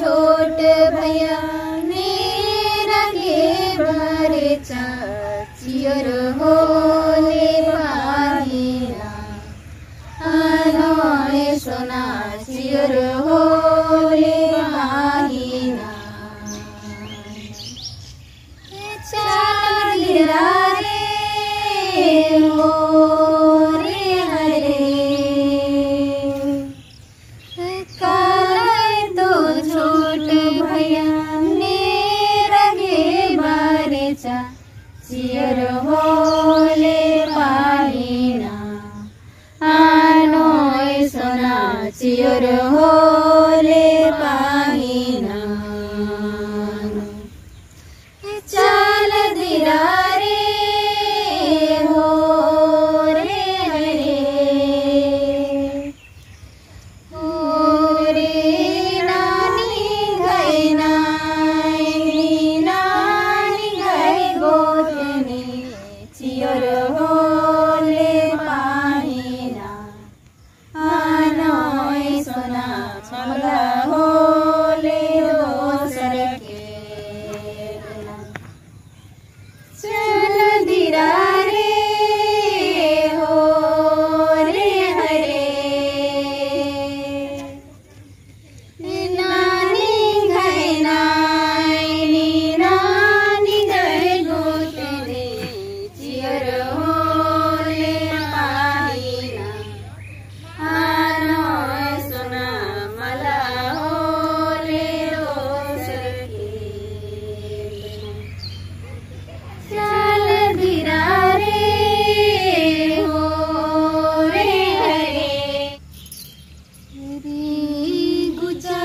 छोट भैया मेरा के बारे चियर होले पाहिना आनोय सोना चियर होले पाहिना चालिरा रे हो रे हरे कालाई तो छोट भैया मेरा के बारे चियर होले पाहिना आनोय सोना चियर होले पाहिना चाल दिरा रे हो रे हरे हो रे नानी गए नानी गए गोतनी चियर होले पाहिना आनोय सोना छमला होले दोसर के चल दिरा रे हो रे हरे नानी गए नानी गए गोतनी चियर होले पाहिना आनोय सोना मला होले दोसर के चाल दिरा रे हो रे हरे गुचा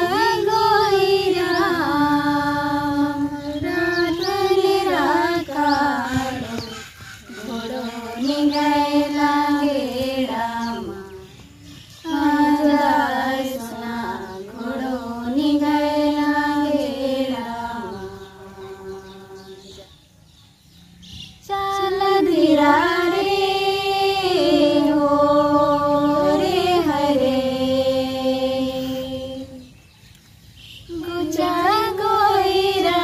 गोइरा रातले राकालो घोड़ो निगाए लागे रामा आजाय सोना घोड़ो निगाए लागे रामा चाल दिरा रे हो रे हरे गुचा गोइरा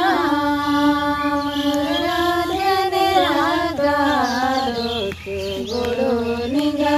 राधन रागालो गोड़ो निगा